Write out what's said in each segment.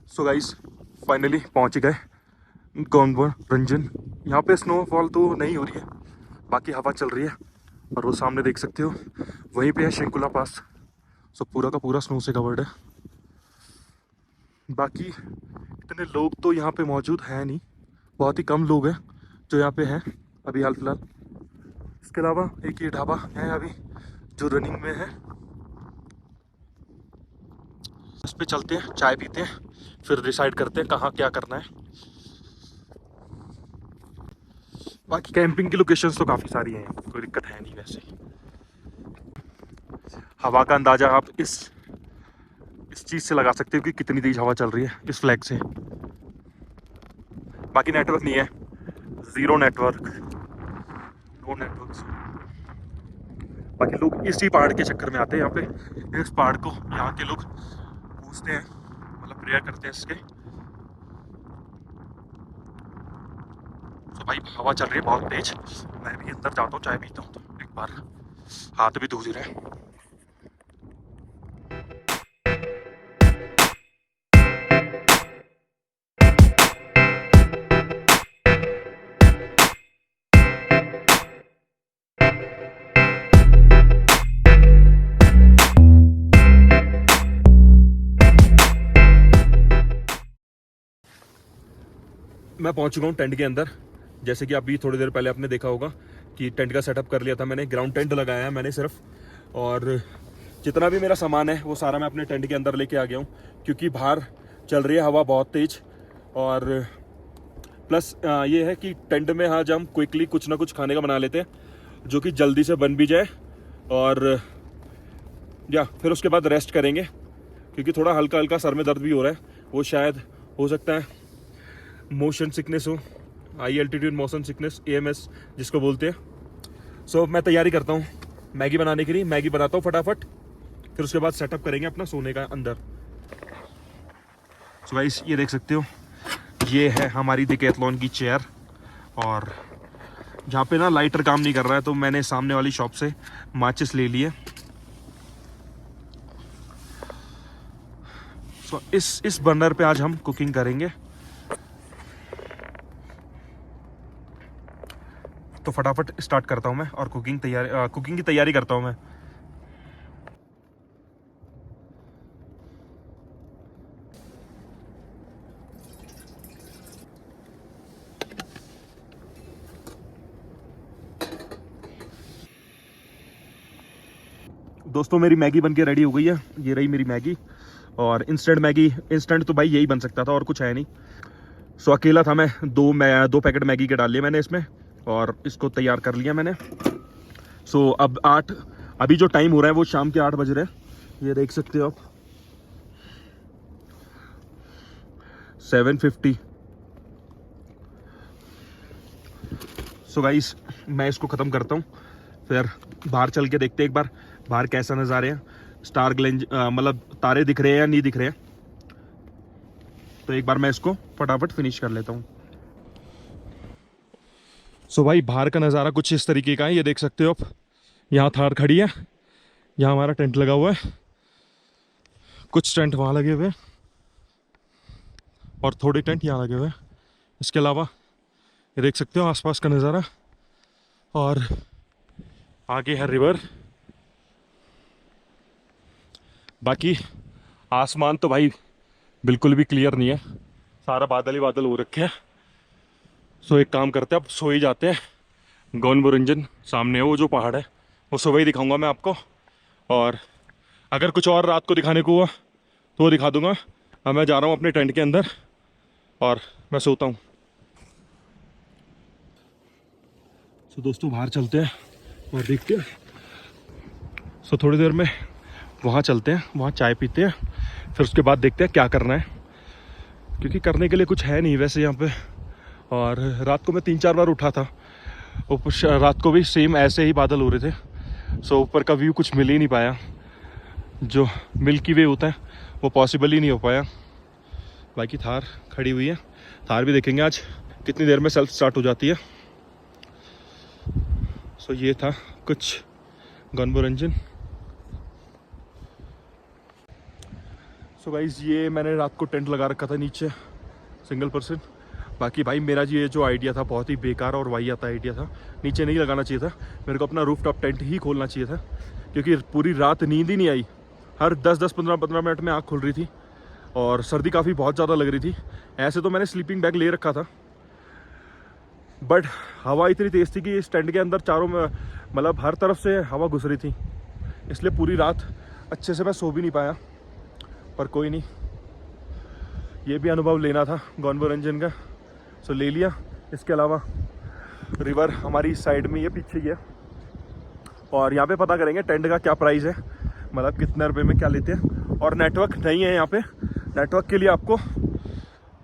So guys finally पहुंच गए गौनबोर रंजन। यहाँ पे स्नोफॉल तो नहीं हो रही है, बाकी हवा चल रही है। और वो सामने देख सकते हो, वहीं पे है शिंकुला पास। सो पूरा का पूरा स्नो से कवर्ड है। बाकी इतने लोग तो यहाँ पे मौजूद हैं नहीं, बहुत ही कम लोग हैं जो यहाँ पे हैं अभी हाल फिलहाल। इसके अलावा एक ये ढाबा है अभी जो रनिंग में है, उस पर चलते हैं, चाय पीते हैं, फिर डिसाइड करते हैं कहाँ क्या करना है। बाकी कैंपिंग की लोकेशंस तो काफ़ी सारी हैं, कोई दिक्कत है नहीं। वैसे हवा का अंदाज़ा आप इस चीज़ से लगा सकते हो कि कितनी तेज हवा चल रही है इस फ्लैग से। बाकी नेटवर्क नहीं है, ज़ीरो नेटवर्क, नो नेटवर्क। बाकी लोग इसी पहाड़ के चक्कर में आते हैं यहाँ पे। इस पहाड़ को यहाँ के लोग पूजते हैं, मतलब प्रेयर करते हैं इसके। तो भाई हवा चल रही है बहुत तेज। मैं भी अंदर जाता हूँ, चाय पीता हूँ, तो एक बार हाथ भी धो ही रहे। मैं पहुंच चुका हूँ टेंट के अंदर। जैसे कि अभी थोड़ी देर पहले आपने देखा होगा कि टेंट का सेटअप कर लिया था मैंने। ग्राउंड टेंट लगाया है मैंने सिर्फ, और जितना भी मेरा सामान है वो सारा मैं अपने टेंट के अंदर लेके आ गया हूँ, क्योंकि बाहर चल रही है हवा बहुत तेज। और प्लस ये है कि टेंट में आज हम क्विकली कुछ ना कुछ खाने का बना लेते हैं जो कि जल्दी से बन भी जाए, और या फिर उसके बाद रेस्ट करेंगे, क्योंकि थोड़ा हल्का हल्का सर में दर्द भी हो रहा है। वो शायद हो सकता है मोशन सिकनेस हो, high altitude motion sickness, AMS जिसको बोलते हैं। सो मैं तैयारी करता हूँ मैगी बनाने के लिए। मैगी बनाता हूँ फटाफट, फिर उसके बाद सेटअप करेंगे अपना सोने का अंदर। सो गाइस ये देख सकते हो, ये है हमारी डिकैथलॉन की चेयर। और जहाँ पे ना लाइटर काम नहीं कर रहा है, तो मैंने सामने वाली शॉप से माचिस ले लिए। सो इस बर्नर पे आज हम कुकिंग करेंगे। तो फटाफट स्टार्ट करता हूँ मैं, और कुकिंग की तैयारी करता हूँ मैं। दोस्तों मेरी मैगी बनके रेडी हो गई है। ये रही मेरी मैगी। और इंस्टेंट मैगी, इंस्टेंट तो भाई यही बन सकता था, और कुछ है नहीं। सो अकेला था मैं, दो पैकेट मैगी के डाल लिए मैंने इसमें, और इसको तैयार कर लिया मैंने। सो अब अभी जो टाइम हो रहा है वो शाम के 8 बज रहे हैं। ये देख सकते हो आप, 7:50। सो गाइस मैं इसको ख़त्म करता हूँ, फिर बाहर चल के देखते हैं एक बार बाहर कैसा नज़ारे हैं। स्टार ग्लेंज मतलब तारे दिख रहे हैं या नहीं दिख रहे हैं। तो एक बार मैं इसको फटाफट फिनिश कर लेता हूँ। सो भाई बाहर का नज़ारा कुछ इस तरीके का है। ये देख सकते हो आप, यहाँ थार खड़ी है, यहाँ हमारा टेंट लगा हुआ है, कुछ टेंट वहाँ लगे हुए हैं, और थोड़े टेंट यहाँ लगे हुए हैं। इसके अलावा ये देख सकते हो आसपास का नज़ारा, और आगे है रिवर। बाकी आसमान तो भाई बिल्कुल भी क्लियर नहीं है, सारा बादल ही बादल हो रखे हैं। सो एक काम करते हैं, अब सो ही जाते हैं। गौनबोरंजन सामने है वो जो पहाड़ है, वो सुबह ही दिखाऊंगा मैं आपको। और अगर कुछ और रात को दिखाने को हुआ तो वो दिखा दूंगा। अब मैं जा रहा हूँ अपने टेंट के अंदर, और मैं सोता हूँ। सो दोस्तों बाहर चलते हैं और देखते हैं। सो थोड़ी देर में वहाँ चलते हैं, वहाँ चाय पीते हैं, फिर उसके बाद देखते हैं क्या करना है, क्योंकि करने के लिए कुछ है नहीं वैसे यहाँ पे। और रात को मैं 3-4 बार उठा था, ऊपर रात को भी सेम ऐसे ही बादल हो रहे थे। सो ऊपर का व्यू कुछ मिल ही नहीं पाया, जो मिल्की वे होता है वो पॉसिबल ही नहीं हो पाया। बाकी थार खड़ी हुई है, थार भी देखेंगे आज कितनी देर में सेल्फ स्टार्ट हो जाती है। सो ये था कुछ गौनबोरंजन। सो गाइस ये मैंने रात को टेंट लगा रखा था नीचे, सिंगल पर्सन। बाकी भाई मेरा जी ये जो आइडिया था बहुत ही बेकार और वाहियात आइडिया था, नीचे नहीं लगाना चाहिए था, मेरे को अपना रूफ टॉप टेंट ही खोलना चाहिए था, क्योंकि पूरी रात नींद ही नहीं आई। हर 10-10 15-15 मिनट में आँख खुल रही थी और सर्दी काफ़ी बहुत ज़्यादा लग रही थी। ऐसे तो मैंने स्लीपिंग बैग ले रखा था, बट हवा इतनी तेज़ थी कि इस टेंट के अंदर चारों में मतलब हर तरफ से हवा घुस रही थी, इसलिए पूरी रात अच्छे से मैं सो भी नहीं पाया। पर कोई नहीं, ये भी अनुभव लेना था गॉनबोरंजन का, सो ले लिया। इसके अलावा रिवर हमारी साइड में ये पीछे ही है, और यहाँ पे पता करेंगे टेंट का क्या प्राइस है, मतलब कितने रुपए में क्या लेते हैं। और नेटवर्क नहीं है यहाँ पे, नेटवर्क के लिए आपको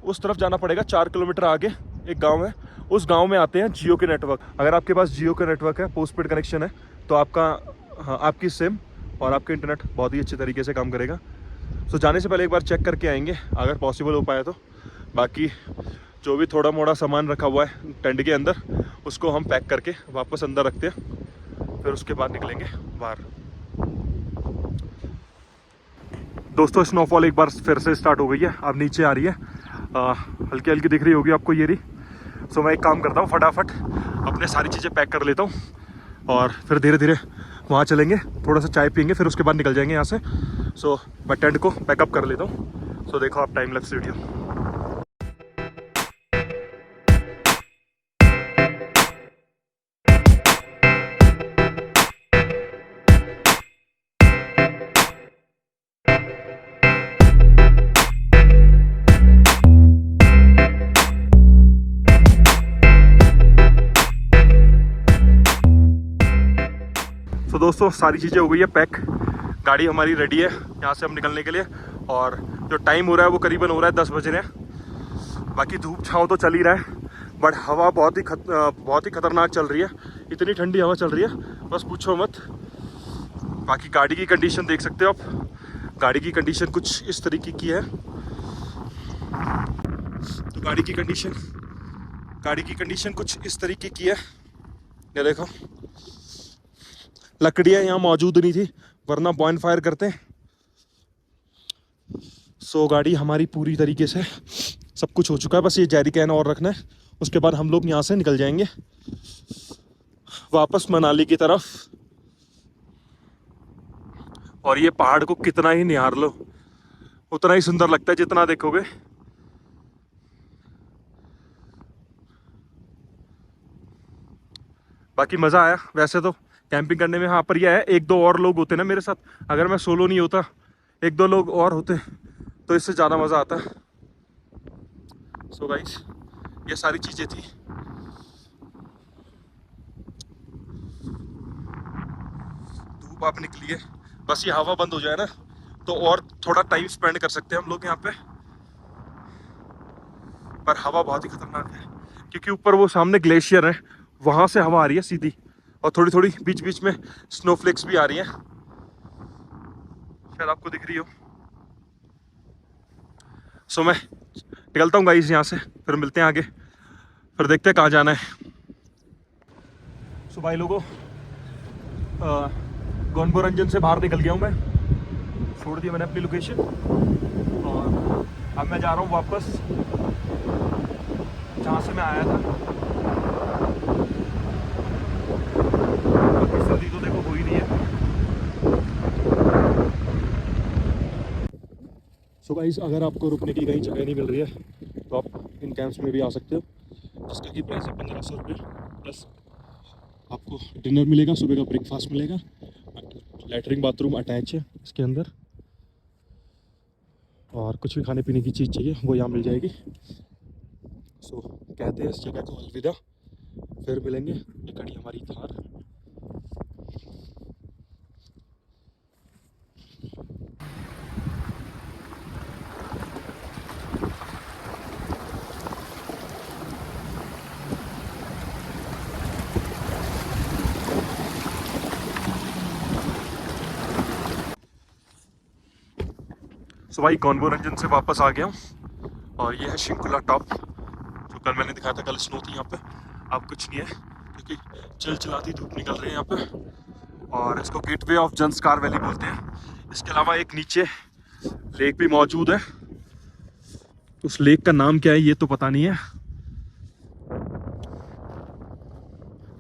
उस तरफ जाना पड़ेगा। 4 किलोमीटर आगे एक गांव है, उस गांव में आते हैं जियो के नेटवर्क। अगर आपके पास जियो का नेटवर्क है, पोस्टपेड कनेक्शन है, तो आपकी सिम और आपका इंटरनेट बहुत ही अच्छे तरीके से काम करेगा। सो जाने से पहले एक बार चेक करके आएंगे अगर पॉसिबल हो पाया तो। बाकी जो भी थोड़ा मोड़ा सामान रखा हुआ है टेंट के अंदर, उसको हम पैक करके वापस अंदर रखते हैं, फिर उसके बाद निकलेंगे बाहर। दोस्तों स्नोफॉल एक बार फिर से स्टार्ट हो गई है, अब नीचे आ रही है, हल्की हल्की दिख रही होगी आपको ये रही। सो मैं एक काम करता हूँ, फटाफट अपने सारी चीज़ें पैक कर लेता हूँ और फिर धीरे धीरे वहाँ चलेंगे, थोड़ा सा चाय पियेंगे, फिर उसके बाद निकल जाएंगे यहाँ से। सो मैं टेंट को पैकअप कर लेता हूँ। सो देखो आप टाइम लैप्स वीडियो। तो दोस्तों सारी चीज़ें हो गई है पैक, गाड़ी हमारी रेडी है यहाँ से हम निकलने के लिए। और जो टाइम हो रहा है वो करीबन हो रहा है 10 बज रहे हैं। बाकी धूप छाँव तो चल ही रहा है, बट हवा बहुत ही खतरनाक चल रही है, इतनी ठंडी हवा चल रही है बस पूछो मत। बाकी गाड़ी की कंडीशन देख सकते हो आप, गाड़ी की कंडीशन कुछ इस तरीके की है। तो गाड़ी की कंडीशन कुछ इस तरीके की है, ये देखो। लकड़ियाँ यहाँ मौजूद नहीं थी, वरना बॉन फायर करते। सो गाड़ी हमारी पूरी तरीके से सब कुछ हो चुका है, बस ये जेरी कैन और रखना है, उसके बाद हम लोग यहाँ से निकल जाएंगे वापस मनाली की तरफ। और ये पहाड़ को कितना ही निहार लो उतना ही सुंदर लगता है जितना देखोगे। बाकी मज़ा आया वैसे तो कैंपिंग करने में। हाँ पर यह है, 1-2 और लोग होते ना मेरे साथ, अगर मैं सोलो नहीं होता, 1-2 लोग और होते तो इससे ज़्यादा मज़ा आता। सो गाइस ये सारी चीज़ें थी। धूप आप निकली है, बस ये हवा बंद हो जाए ना तो और थोड़ा टाइम स्पेंड कर सकते हैं हम लोग यहाँ पे। पर हवा बहुत ही खतरनाक है, क्योंकि ऊपर वो सामने ग्लेशियर है, वहाँ से हवा आ रही है सीधी, और थोड़ी थोड़ी बीच बीच में स्नोफ्लेक्स भी आ रही हैं, शायद आपको दिख रही हो। सो मैं निकलता हूँ गाइस यहाँ से, फिर मिलते हैं आगे, फिर देखते हैं कहाँ जाना है। सो भाई लोगों गॉनबोरंजन से बाहर निकल गया हूँ मैं, छोड़ दिया मैंने अपनी लोकेशन, और अब मैं जा रहा हूँ वापस जहाँ से मैं आया था। बाकी सर्दी तो देखो हो ही नहीं है। सो गाइस अगर आपको रुकने की कहीं जगह नहीं मिल रही है तो आप इन कैंप्स में भी आ सकते हो, जिसका कि प्राइस है 1500 रुपये, प्लस आपको डिनर मिलेगा, सुबह का ब्रेकफास्ट मिलेगा, लैट्रिन बाथरूम अटैच है इसके अंदर, और कुछ भी खाने पीने की चीज़ चाहिए वो यहाँ मिल जाएगी। सो कहते हैं इस जगह को अलविदा, फिर मिलेंगे। ये गाड़ी हमारी थार। सो भाई गॉनबोरंजन से वापस आ गया हूँ, और ये है शिंकुला टॉप, जो कल मैंने दिखाया था। कल स्नो थी यहाँ पे, अब कुछ नहीं है क्योंकि चिलचिलाती धूप निकल रही है यहाँ पे, और इसको गेटवे ऑफ जंस्कार वैली बोलते हैं। इसके अलावा एक नीचे लेक भी मौजूद है। उस लेक का नाम क्या है ये तो पता नहीं है।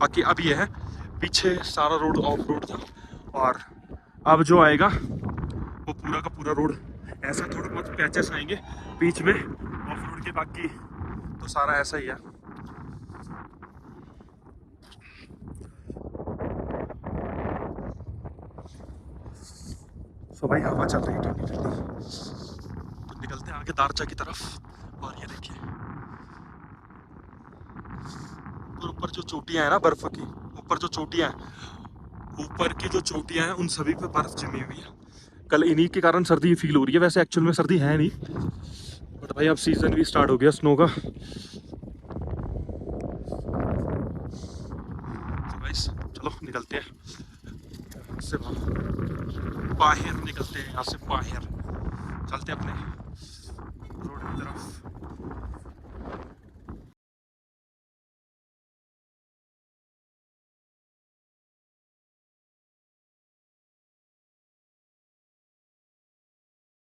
बाकी अब ये है, पीछे सारा रोड ऑफ रोड था और अब जो आएगा वो पूरा का पूरा रोड ऐसा, थोड़े बहुत पैचेस आएंगे बीच में ऑफ रोड के, बाकी तो सारा ऐसा ही है। तो भाई हवा चल रही है ठंडी ठंडी, तो निकलते हैं आगे दारचा की तरफ। और ये देखिए ऊपर जो चोटियां हैं ना बर्फ की, ऊपर जो चोटियां हैं, ऊपर की जो चोटियां हैं उन सभी पे बर्फ जमी हुई है। कल इन्हीं के कारण सर्दी फील हो रही है, वैसे एक्चुअल में सर्दी है नहीं, बट भाई अब सीजन भी स्टार्ट हो गया स्नो का। तो भाई चलो निकलते हैं यहाँ से, बाहर निकलते हैं यहाँ से बाहर, चलते हैं अपने